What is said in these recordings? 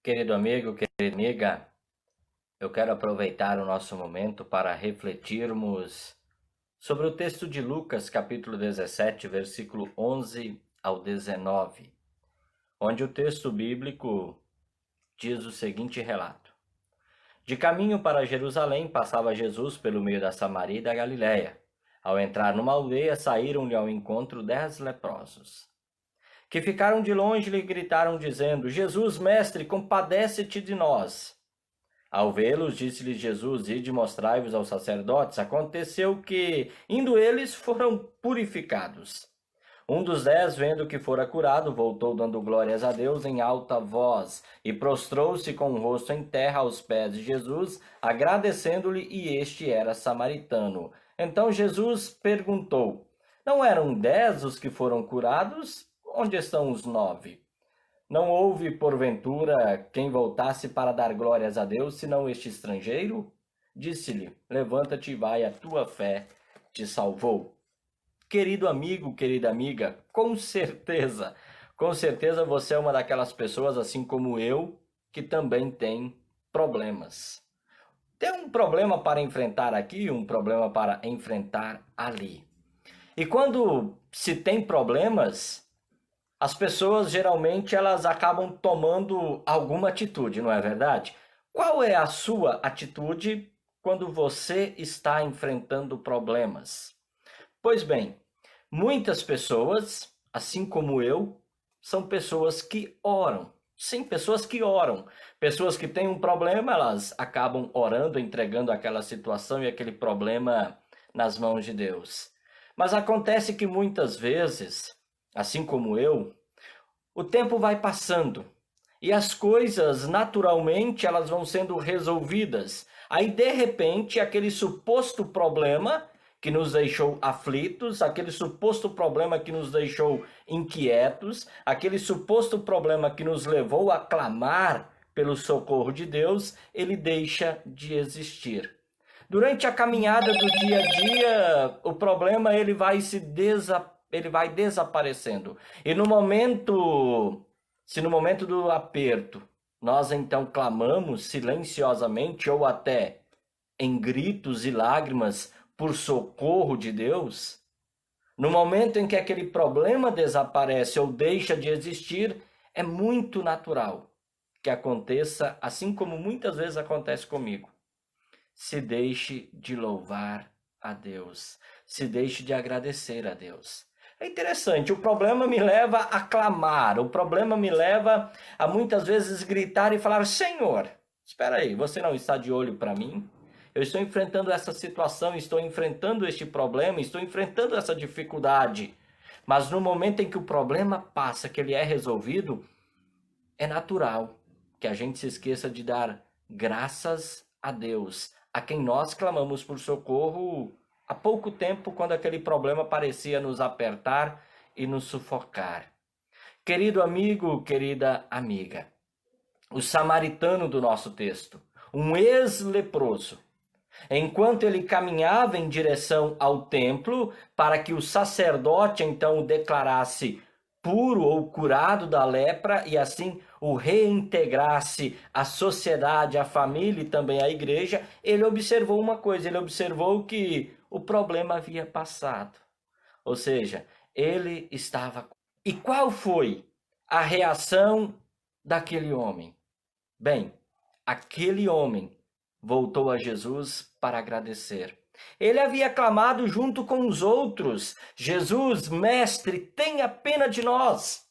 Querido amigo, querida amiga, eu quero aproveitar o nosso momento para refletirmos sobre o texto de Lucas, capítulo 17, versículo 11 ao 19, onde o texto bíblico diz o seguinte relato: De caminho para Jerusalém, passava Jesus pelo meio da Samaria e da Galiléia. Ao entrar numa aldeia, saíram-lhe ao encontro 10 leprosos, que ficaram de longe e lhe gritaram, dizendo: Jesus, mestre, compadece-te de nós. Ao vê-los, disse-lhes Jesus: Ide mostrai-vos aos sacerdotes. Aconteceu que, indo eles, foram purificados. Um dos 10, vendo que fora curado, voltou dando glórias a Deus em alta voz, e prostrou-se com o rosto em terra aos pés de Jesus, agradecendo-lhe, e este era samaritano. Então Jesus perguntou: Não eram 10 os que foram curados? Onde estão os 9? Não houve, porventura, quem voltasse para dar glórias a Deus, senão este estrangeiro? Disse-lhe: Levanta-te e vai, a tua fé te salvou. Querido amigo, querida amiga, com certeza você é uma daquelas pessoas, assim como eu, que também tem problemas. Tem um problema para enfrentar aqui, um problema para enfrentar ali. E quando se tem problemas, as pessoas geralmente elas acabam tomando alguma atitude, não é verdade? Qual é a sua atitude quando você está enfrentando problemas? Pois bem, muitas pessoas, assim como eu, são pessoas que oram. Sim, pessoas que oram. Pessoas que têm um problema, elas acabam orando, entregando aquela situação e aquele problema nas mãos de Deus. Mas acontece que muitas vezes, assim como eu, o tempo vai passando e as coisas naturalmente elas vão sendo resolvidas. Aí de repente aquele suposto problema que nos deixou aflitos, aquele suposto problema que nos deixou inquietos, aquele suposto problema que nos levou a clamar pelo socorro de Deus, ele deixa de existir. Durante a caminhada do dia a dia, o problema ele vai desaparecendo. E no momento, se no momento do aperto, nós então clamamos silenciosamente ou até em gritos e lágrimas por socorro de Deus, no momento em que aquele problema desaparece ou deixa de existir, é muito natural que aconteça, assim como muitas vezes acontece comigo. Se deixe de louvar a Deus, se deixe de agradecer a Deus. É interessante, o problema me leva a clamar, o problema me leva a muitas vezes gritar e falar: Senhor, espera aí, você não está de olho para mim? Eu estou enfrentando essa situação, estou enfrentando este problema, estou enfrentando essa dificuldade. Mas no momento em que o problema passa, que ele é resolvido, é natural que a gente se esqueça de dar graças a Deus, a quem nós clamamos por socorro há pouco tempo, quando aquele problema parecia nos apertar e nos sufocar. Querido amigo, querida amiga, o samaritano do nosso texto, um ex-leproso, enquanto ele caminhava em direção ao templo para que o sacerdote então o declarasse puro ou curado da lepra e assim o reintegrasse à sociedade, à família e também à igreja, ele observou uma coisa, ele observou que o problema havia passado. Ou seja, ele estava. E qual foi a reação daquele homem? Bem, aquele homem voltou a Jesus para agradecer. Ele havia clamado junto com os outros: Jesus, mestre, tenha pena de nós.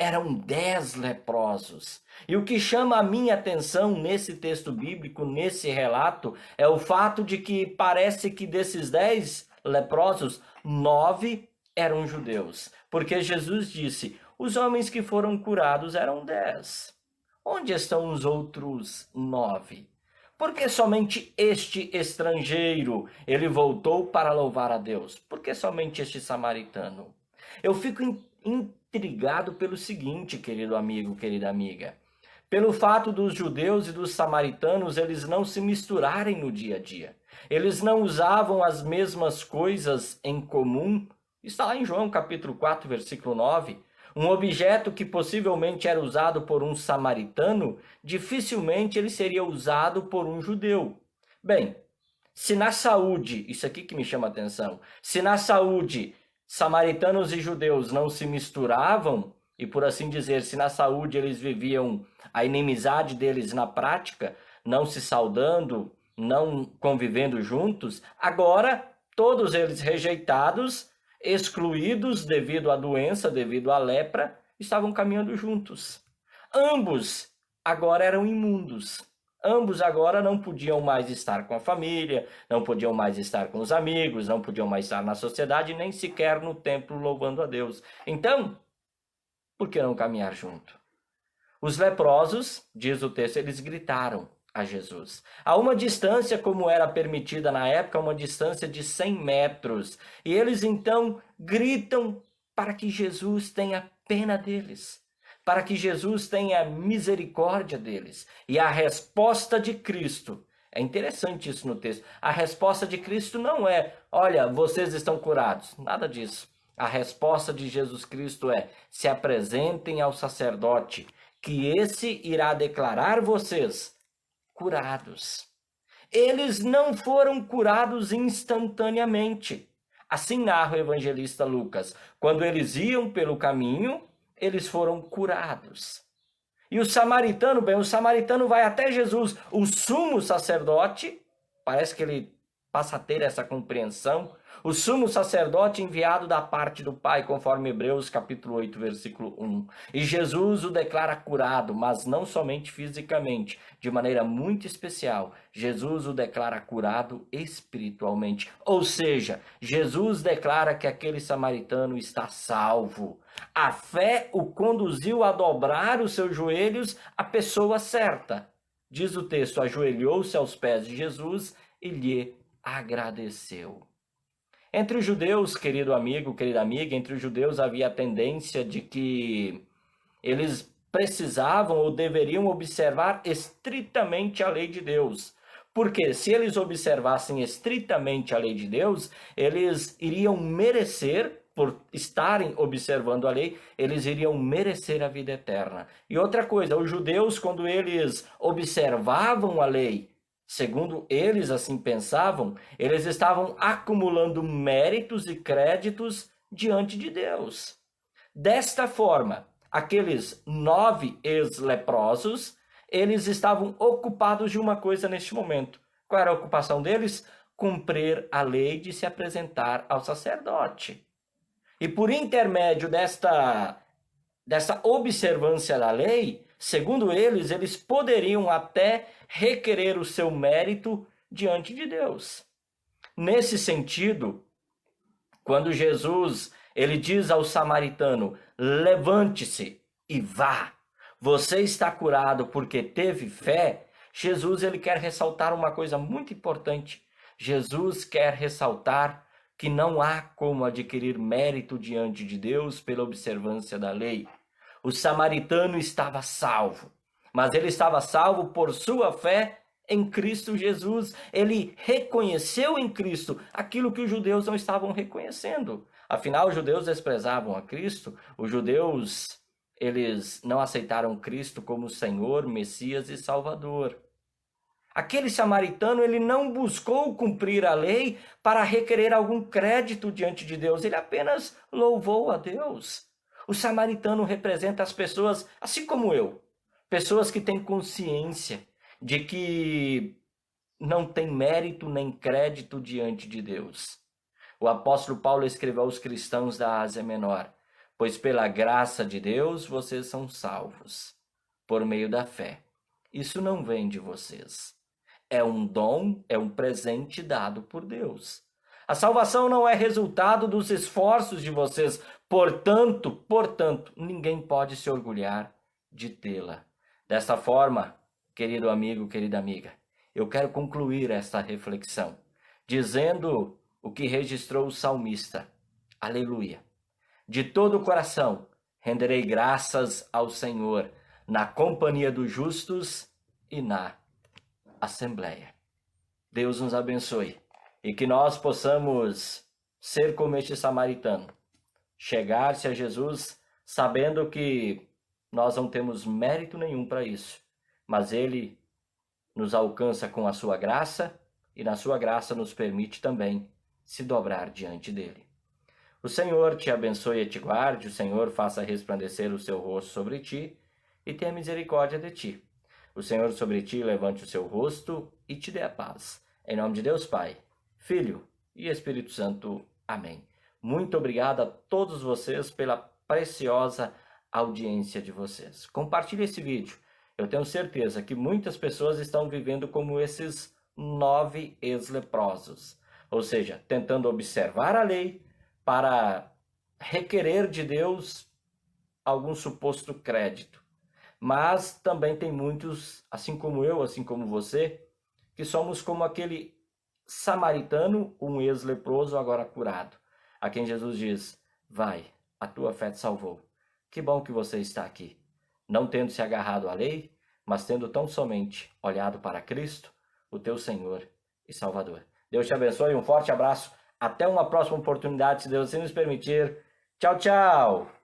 Eram 10 leprosos. E o que chama a minha atenção nesse texto bíblico, nesse relato, é o fato de que parece que desses 10 leprosos, 9 eram judeus. Porque Jesus disse: os homens que foram curados eram 10. Onde estão os outros 9? Por que somente este estrangeiro ele voltou para louvar a Deus? Por que somente este samaritano? Eu fico intrigado pelo seguinte, querido amigo, querida amiga. Pelo fato dos judeus e dos samaritanos eles não se misturarem no dia a dia. Eles não usavam as mesmas coisas em comum. Está lá em João capítulo 4, versículo 9. um objeto que possivelmente era usado por um samaritano, dificilmente ele seria usado por um judeu. Bem, se na saúde, isso aqui que me chama a atenção, se na saúde samaritanos e judeus não se misturavam, e por assim dizer, se na saúde eles viviam a inimizade deles na prática, não se saudando, não convivendo juntos, agora todos eles rejeitados, excluídos devido à doença, devido à lepra, estavam caminhando juntos. Ambos agora eram imundos. Ambos agora não podiam mais estar com a família, não podiam mais estar com os amigos, não podiam mais estar na sociedade, nem sequer no templo louvando a Deus. Então, por que não caminhar junto? Os leprosos, diz o texto, eles gritaram a Jesus. A uma distância, como era permitida na época, uma distância de 100 metros. E eles então gritam para que Jesus tenha pena deles, para que Jesus tenha misericórdia deles. E a resposta de Cristo, é interessante isso no texto, a resposta de Cristo não é, olha, vocês estão curados, nada disso. A resposta de Jesus Cristo é, se apresentem ao sacerdote, que esse irá declarar vocês curados. Eles não foram curados instantaneamente. Assim narra o evangelista Lucas. Quando eles iam pelo caminho, eles foram curados. E o samaritano vai até Jesus, o sumo sacerdote, parece que ele passa a ter essa compreensão, o sumo sacerdote enviado da parte do Pai, conforme Hebreus capítulo 8, versículo 1. E Jesus o declara curado, mas não somente fisicamente, de maneira muito especial. Jesus o declara curado espiritualmente. Ou seja, Jesus declara que aquele samaritano está salvo. A fé o conduziu a dobrar os seus joelhos à pessoa certa. Diz o texto, ajoelhou-se aos pés de Jesus e lhe agradeceu. Entre os judeus, querido amigo, querida amiga, entre os judeus havia a tendência de que eles precisavam ou deveriam observar estritamente a lei de Deus. Porque se eles observassem estritamente a lei de Deus, eles iriam merecer, por estarem observando a lei, eles iriam merecer a vida eterna. E outra coisa, os judeus, quando eles observavam a lei, segundo eles assim pensavam, eles estavam acumulando méritos e créditos diante de Deus. Desta forma, aqueles 9 ex-leprosos, eles estavam ocupados de uma coisa neste momento. Qual era a ocupação deles? Cumprir a lei de se apresentar ao sacerdote. E por intermédio dessa observância da lei, segundo eles poderiam até requerer o seu mérito diante de Deus. Nesse sentido, quando Jesus ele diz ao samaritano, levante-se e vá, você está curado porque teve fé, Jesus ele quer ressaltar uma coisa muito importante. Jesus quer ressaltar que não há como adquirir mérito diante de Deus pela observância da lei. O samaritano estava salvo, mas ele estava salvo por sua fé em Cristo Jesus. Ele reconheceu em Cristo aquilo que os judeus não estavam reconhecendo. Afinal, os judeus desprezavam a Cristo, os judeus eles não aceitaram Cristo como Senhor, Messias e Salvador. Aquele samaritano, ele não buscou cumprir a lei para requerer algum crédito diante de Deus, ele apenas louvou a Deus. O samaritano representa as pessoas, assim como eu, pessoas que têm consciência de que não tem mérito nem crédito diante de Deus. O apóstolo Paulo escreveu aos cristãos da Ásia Menor, pois pela graça de Deus vocês são salvos, por meio da fé. Isso não vem de vocês. É um dom, é um presente dado por Deus. A salvação não é resultado dos esforços de vocês, portanto, ninguém pode se orgulhar de tê-la. Desta forma, querido amigo, querida amiga, eu quero concluir esta reflexão, dizendo o que registrou o salmista. Aleluia! De todo o coração renderei graças ao Senhor, na companhia dos justos e na Assembleia. Deus nos abençoe e que nós possamos ser como este samaritano, chegar-se a Jesus sabendo que nós não temos mérito nenhum para isso, mas Ele nos alcança com a sua graça e na sua graça nos permite também se dobrar diante dele. O Senhor te abençoe e te guarde, o Senhor faça resplandecer o seu rosto sobre ti e tenha misericórdia de ti. O Senhor sobre ti levante o seu rosto e te dê a paz. Em nome de Deus Pai, Filho e Espírito Santo. Amém. Muito obrigado a todos vocês pela preciosa audiência de vocês. Compartilhe esse vídeo. Eu tenho certeza que muitas pessoas estão vivendo como esses 9 ex-leprosos, ou seja, tentando observar a lei para requerer de Deus algum suposto crédito. Mas também tem muitos, assim como eu, assim como você, que somos como aquele samaritano, um ex-leproso agora curado, a quem Jesus diz: vai, a tua fé te salvou. Que bom que você está aqui, não tendo se agarrado à lei, mas tendo tão somente olhado para Cristo, o teu Senhor e Salvador. Deus te abençoe, um forte abraço, até uma próxima oportunidade, se Deus assim nos permitir. Tchau, tchau!